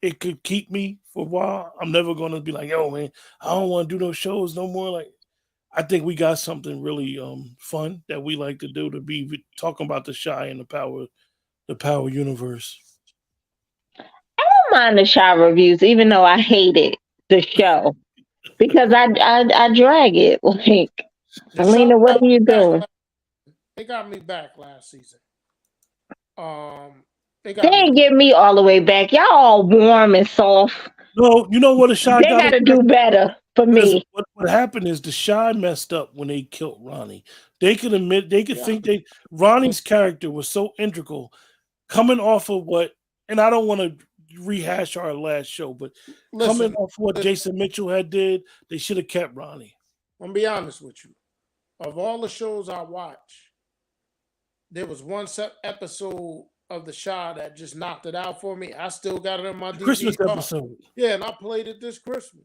it could keep me for a while. I'm never going to be like, yo, man, I don't want to do those shows no more. Like, I think we got something really fun that we like to do, to be talking about the Shy and the Power universe. I don't mind the Shy reviews, even though I hated the show because I drag it. Like, Alina, what are you doing? They got me back last season. They didn't get me all the way back. Y'all all warm and soft. No, you know what a Shy they got to do better for me. What happened is the Shy messed up when they killed Ronnie. They could think Ronnie's character was so integral, coming off of and I don't want to rehash our last show, but coming off what Jason Mitchell had did, they should have kept Ronnie. I'm gonna be honest with you. Of all the shows I watch, there was one episode of the Shy that just knocked it out for me. I still got it in my DVD Christmas card. episode. Yeah, and I played it this Christmas.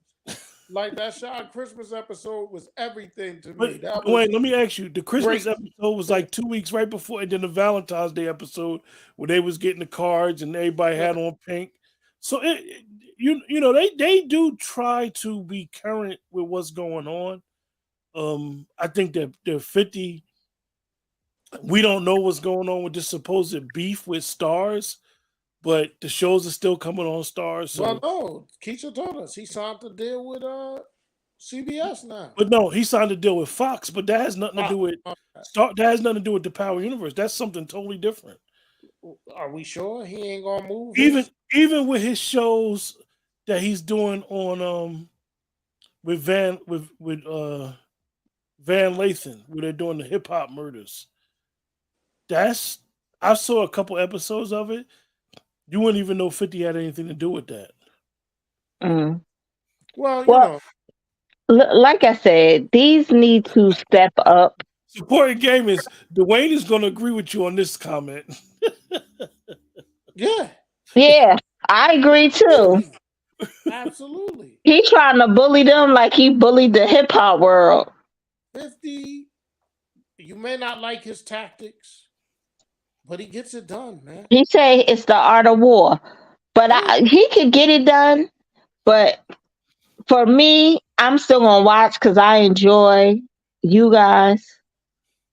Like that Shy Christmas episode was everything to me. Wait, let me ask you. The Christmas episode was like 2 weeks right before, and then the Valentine's Day episode where they was getting the cards and everybody had on pink. So they do try to be current with what's going on. I think that they're 50. We don't know what's going on with this supposed beef with Stars. but the shows are still coming on Stars. So, Well, no, Keisha told us he signed to deal with CBS now. but no, he signed a deal with Fox, but that has nothing to do with Star. That has nothing to do with the Power Universe. That's something totally different. Are we sure he ain't gonna move? Even with his shows that he's doing on with Van Lathan, where they're doing the hip hop murders. That's I saw a couple episodes of it. You wouldn't even know 50 had anything to do with that. Mm. Well, Well, like I said, these need to step up. Supporting game is Dwayne is going to agree with you on this comment. Yeah. Yeah, I agree too. Absolutely. He trying to bully them like he bullied the hip hop world. 50, you may not like his tactics, but he gets it done, man. He say it's the art of war, but he could get it done. But for me, I'm still gonna watch because I enjoy you guys.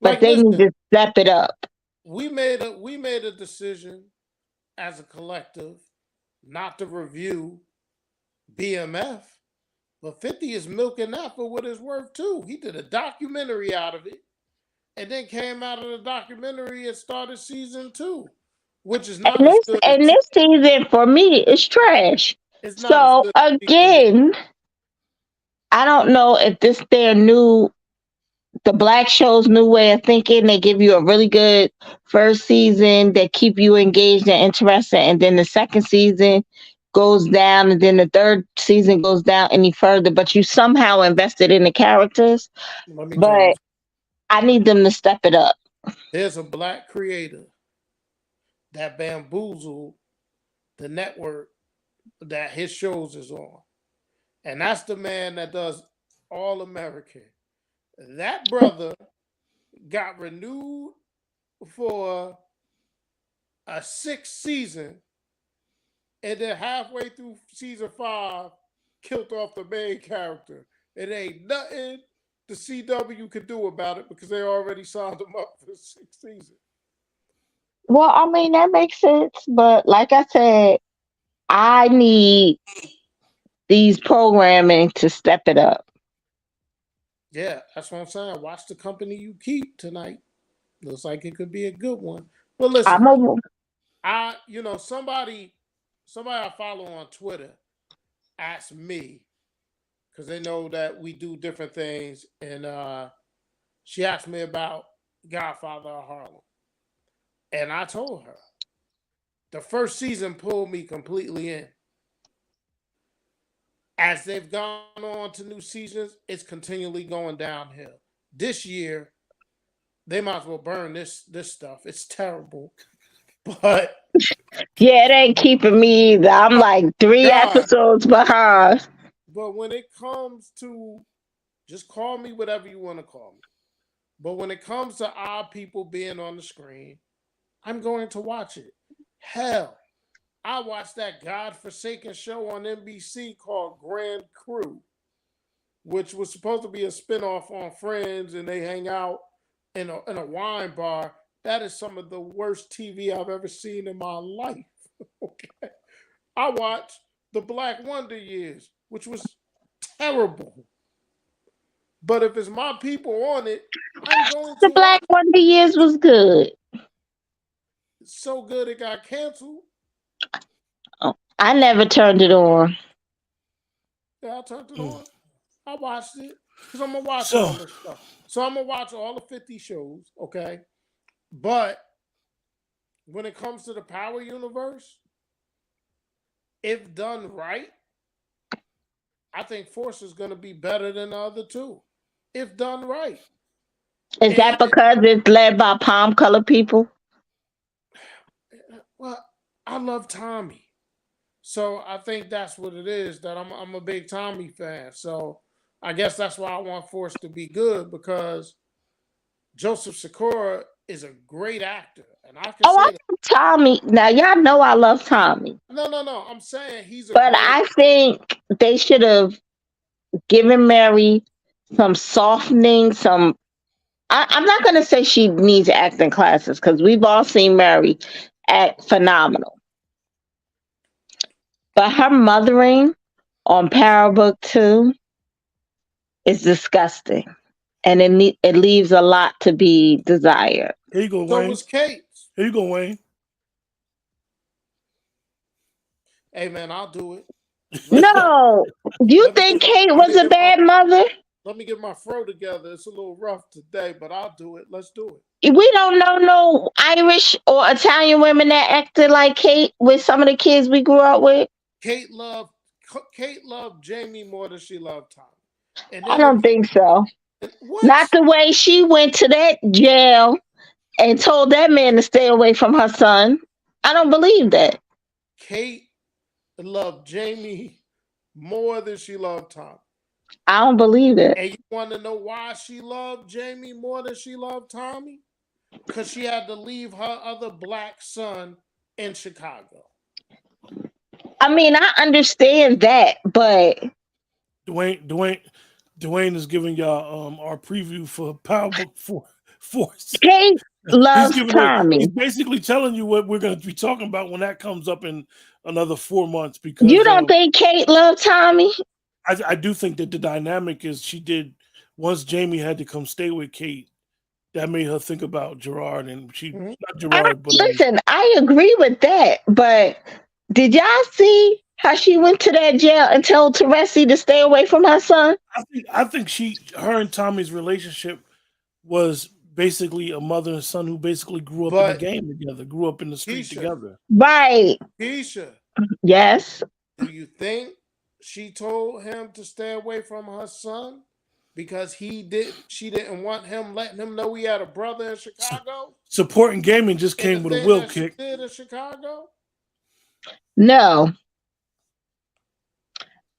But Like, they need listen, to step it up. we made a decision as a collective not to review BMF, but 50 is milking that for what it's worth too. He did a documentary out of it, and then came out of the documentary and started season 2, which is not as good as This season for me is trash. it's not as So good as season 1. again, I don't know if this their new the black show's new way of thinking. They give you a really good first season that keep you engaged and interested, and then the second season goes down, and then the third season goes down any further. But you somehow invested in the characters. Let me tell you, But I need them to step it up. there's a black creator that bamboozled the network that his shows is on. And that's the man that does All American. That brother got renewed for a 6th season, and then halfway through season 5, killed off the main character. It ain't nothing the CW could do about it because they already signed him up for the 6th season. Well, I mean that makes sense, but like I said, I need these programming to step it up. Yeah, that's what I'm saying. Watch the company you keep tonight. Looks like it could be a good one. But listen, somebody I follow on Twitter asked me, because they know that we do different things, and she asked me about Godfather of Harlem. And I told her the first season pulled me completely in. As they've gone on to new seasons, it's continually going downhill. This year, they might as well burn this stuff. It's terrible. But yeah, it ain't keeping me either. I'm like 3 episodes behind. But when it comes to, just call me whatever you want to call me. But when it comes to our people being on the screen, I'm going to watch it. Hell, I watched that godforsaken show on NBC called Grand Crew, which was supposed to be a spinoff on Friends, and they hang out in a wine bar. That is some of the worst TV I've ever seen in my life. Okay. I watched The Black Wonder Years, which was terrible. But if it's my people on it, I'm going to The Black Wonder Years was good. It's so good it got canceled. Oh, I never turned it on. Yeah, I turned it on. I watched it because I'm gonna watch all this stuff. So I'm gonna watch all the 50 shows, okay? But when it comes to the Power Universe, if done right, I think Force is gonna be better than the other two. If done right. Is that because it's led by palm colored people? Well, I love Tommy. So I think that's what it is, that I'm a big Tommy fan. So I guess that's why I want Force to be good, because Joseph Sikora is a great actor. And I can I say love Tommy. Now y'all know I love Tommy. No. I'm saying he's a But I think they should have given Mary some softening, I'm not going to say she needs acting classes because we've all seen Mary act phenomenal. But her mothering on Power Book 2 is disgusting. And it leaves a lot to be desired. Here you go, So Wayne. was Kate's. Here you go, Wayne. Hey man, I'll do it. No. Do you think Kate was a bad mother? Let me get my fro together. It's a little rough today, but I'll do it. Let's do it. We don't know no Irish or Italian women that acted like Kate with some of the kids we grew up with. Kate loved Jamie more than she loved Tommy. And I don't think so. What? Not the way she went to that jail and told that man to stay away from her son. I don't believe that. Kate loved Jamie more than she loved Tommy. I don't believe it. And you want to know why she loved Jamie more than she loved Tommy? Because she had to leave her other black son in Chicago. I mean, I understand that, but Dwayne is giving y'all our preview for Power Book 4. Kate loves Tommy. He's basically telling you what we're going to be talking about when that comes up in another 4 months. Because you don't think Kate loved Tommy? I do think that the dynamic is she did once Jamie had to come stay with Kate. That made her think about Gerard, and she not Gerard. But listen, I agree with that. But did y'all see how she went to that jail and told Teresi to stay away from her son? I think her and Tommy's relationship was basically a mother and son who basically grew up in the game together, grew up in the street together. Right. Keisha. Yes. Do you think she told him to stay away from her son because she didn't want him letting him know he had a brother in Chicago? Supporting gaming just came with a will kick. Did in Chicago? No.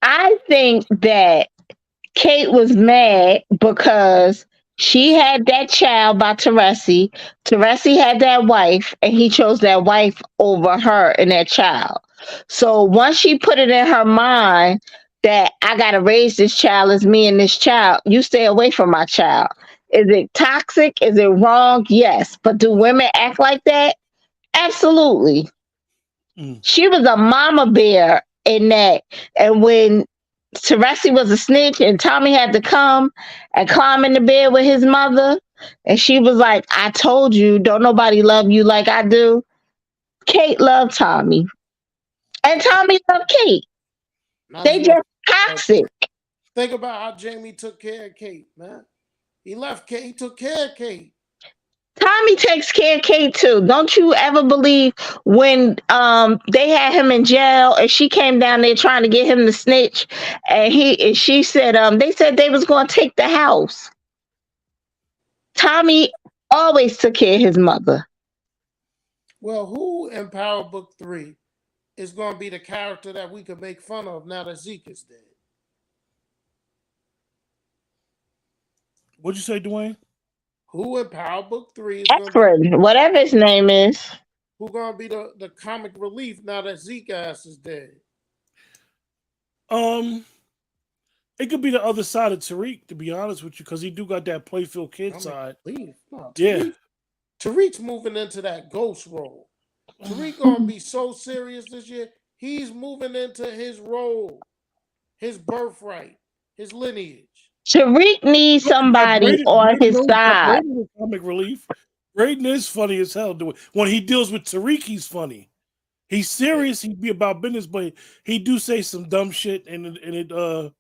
I think that Kate was mad because she had that child by Teresi. Teresi had that wife, and he chose that wife over her and that child. So once she put it in her mind that I got to raise this child as me and this child, you stay away from my child. Is it toxic? Is it wrong? Yes. But do women act like that? Absolutely. She was a mama bear in that. And when Teresi was a snitch and Tommy had to come and climb in the bed with his mother, and she was like, I told you, don't nobody love you like I do. Kate loved Tommy. And Tommy loved Kate. They just toxic. Think about how Jamie took care of Kate, man. He left Kate. He took care of Kate. Tommy takes care of Kate too. Don't you ever believe when they had him in jail and she came down there trying to get him to snitch, and she said they said they was going to take the house. Tommy always took care of his mother. Well, who in Power Book 3 is going to be the character that we could make fun of now that Zekes is dead? What'd you say, Dwayne? Who in Power Book 3 is Efren, whatever his name is. Who going to be the comic relief now that Zekes is dead? It could be the other side of Tariq, to be honest with you, because he do got that playful kid side. Yeah. Tariq's moving into that ghost role. Tariq going to be so serious this year. He's moving into his role, his birthright, his lineage. Tariq needs somebody on his side. Comic relief. Braden is funny as hell. When he deals with Tariq, he's funny. He's serious. He be about business, but he do say some dumb shit, and it.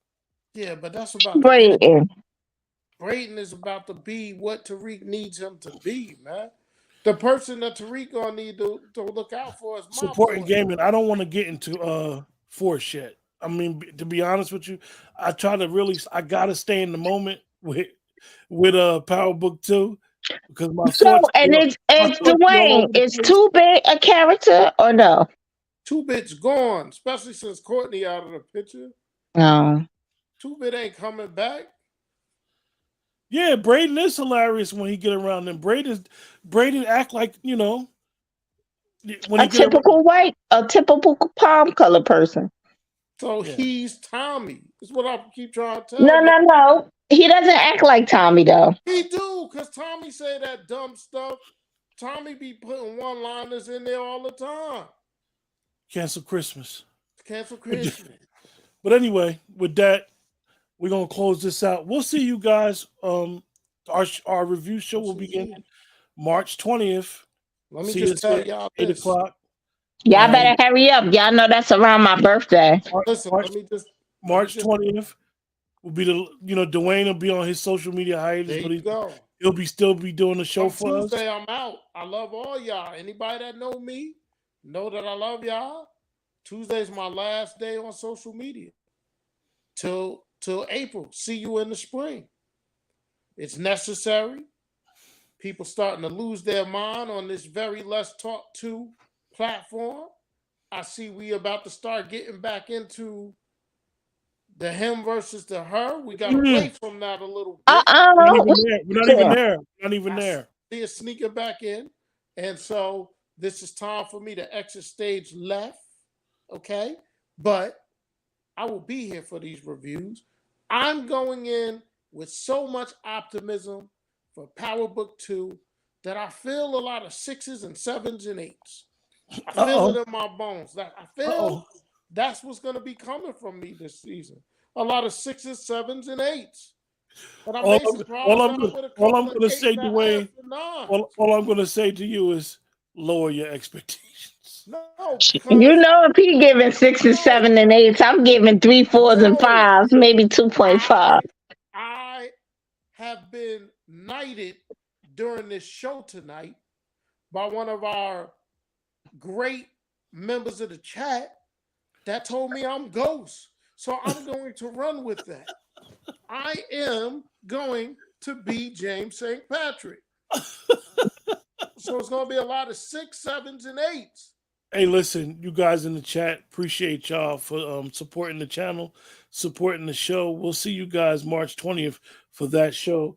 Yeah, but that's about Braden. Braden is about to be what Tariq needs him to be, man. The person that Tariq gonna need to look out for is supporting gaming. I don't want to get into Force yet. I mean, to be honest with you, I gotta stay in the moment with Power Book 2 because my thoughts. It's Dwayne. Is 2-Bit a character or no? 2-Bit's gone, especially since Courtney out of the picture. No. 2-Bit ain't coming back. Yeah, Braden is hilarious when he get around them. Braden act like, when a typical palm color person. So he's Tommy. That's what I keep trying to tell you. No. No. He doesn't act like Tommy though. He do, because Tommy say that dumb stuff. Tommy be putting one-liners in there all the time. Cancel Christmas. Cancel Christmas. But anyway, with that, we're gonna close this out. We'll see you guys. Our review show will begin March 20th. Let me See just us tell at y'all 8 this. o'clock. Y'all better hurry up. Y'all know that's around my birthday. Listen, March 20th will be Dwayne will be on his social media hiatus, There you go. he'll still be doing the show for us. Tuesday, I'm out. I love all y'all. Anybody that know me, know that I love y'all. Tuesday's my last day on social media. Till April. See you in the spring. It's necessary. People starting to lose their mind on this very Let's Talk 2 platform. I see we about to start getting back into the him versus the her. We got away from that a little bit. We're not even there. Not even there. See it sneaking back in. And so this is time for me to exit stage left. Okay? But I will be here for these reviews. I'm going in with so much optimism for Power Book 2 that I feel a lot of 6s and 7s and 8s. I feel it in my bones. I feel that's what's going to be coming from me this season. A lot of 6s, 7s, and 8s. But All I'm going to say, Dwayne, all I'm going to say to you is lower your expectations. No, you know, if he giving 6s, 7s, and 8s, I'm giving 3s, 4s, and 5s, maybe 2.5. I have been knighted during this show tonight by one of our great members of the chat that told me I'm ghost. So I'm going to run with that. I am going to be James St. Patrick. So it's going to be a lot of 6s, 7s, and 8s. Hey, listen, you guys in the chat, appreciate y'all for supporting the channel, supporting the show. We'll see you guys March 20th for that show.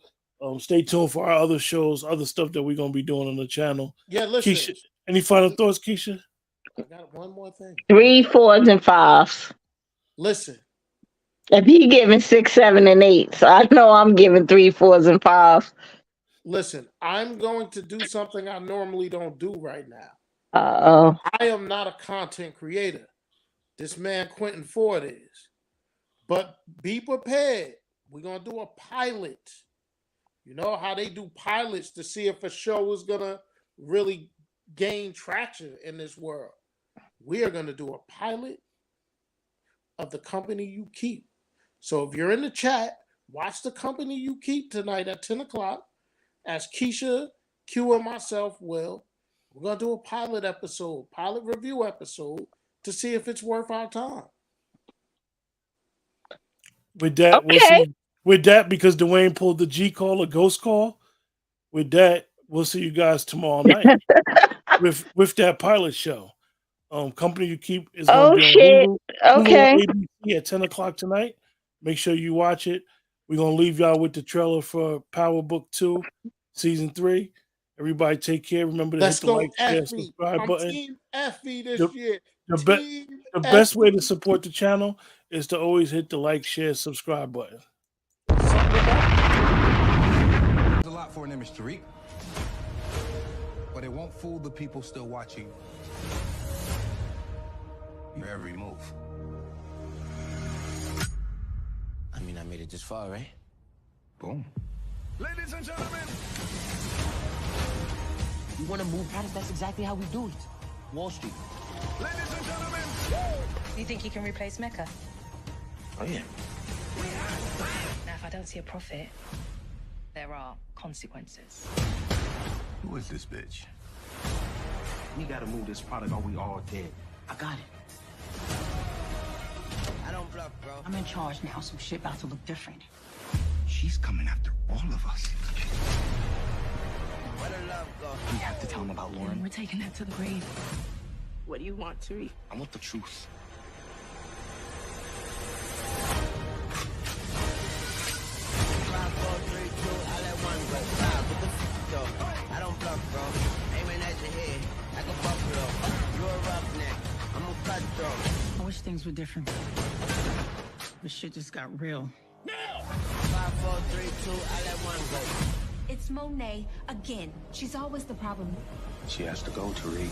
Stay tuned for our other shows, other stuff that we're going to be doing on the channel. Yeah, listen. Keisha, any final thoughts, Keisha? I got one more thing. 3s, 4s, and 5s. Listen. If he giving 6, 7, and 8s, I know I'm giving 3s, 4s, and 5s. Listen, I'm going to do something I normally don't do right now. Uh-oh. I am not a content creator. This man Quentin Ford is. But be prepared. We're going to do a pilot. You know how they do pilots to see if a show is going to really gain traction in this world. We are going to do a pilot of The Company You Keep. So if you're in the chat, watch The Company You Keep tonight at 10 o'clock. As Keisha, Q, and myself will. We're going to do a pilot review episode to see if it's worth our time. With that, we'll see. With that, because Dwayne pulled the G call, a ghost call. With that, we'll see you guys tomorrow night with that pilot show. Company You Keep is going to be on Hulu, okay. Hulu ABC at 10 o'clock tonight. Make sure you watch it. We're going to leave y'all with the trailer for Power Book 2, Season 3. Everybody take care. Remember to hit the like, share, subscribe button. Team Effie this year. The best way to support the channel is to always hit the like, share, subscribe button. There's a lot for an image, Tariq. But it won't fool the people still watching your every move. I mean, I made it this far, right? Boom. Ladies and gentlemen. You want to move products? That's exactly how we do it. Wall Street. Ladies and gentlemen. You think you can replace Mecca? Oh, yeah. Now, if I don't see a profit, there are consequences. Who is this bitch? We got to move this product or we all dead. I got it. I don't bluff, bro. I'm in charge now. Some shit about to look different. She's coming after all of us. Where the love go? We have to tell him about Lauren. We're taking that to the grave. What do you want, Tariq? I want the truth. 5, 4, 3, 2, I let one go. What the though? I don't bluff, bro. Aiming at your head like a buffalo. You're a roughneck. I'm a cutthroat. I wish things were different. This shit just got real. 5, 4, 3, 2, I let one go. It's Monet again. She's always the problem. She has to go, Tariq.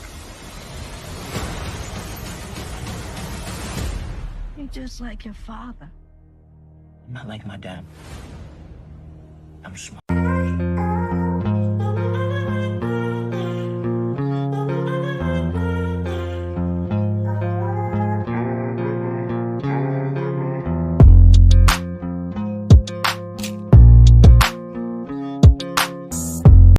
You're just like your father. I'm not like my dad. I'm smart.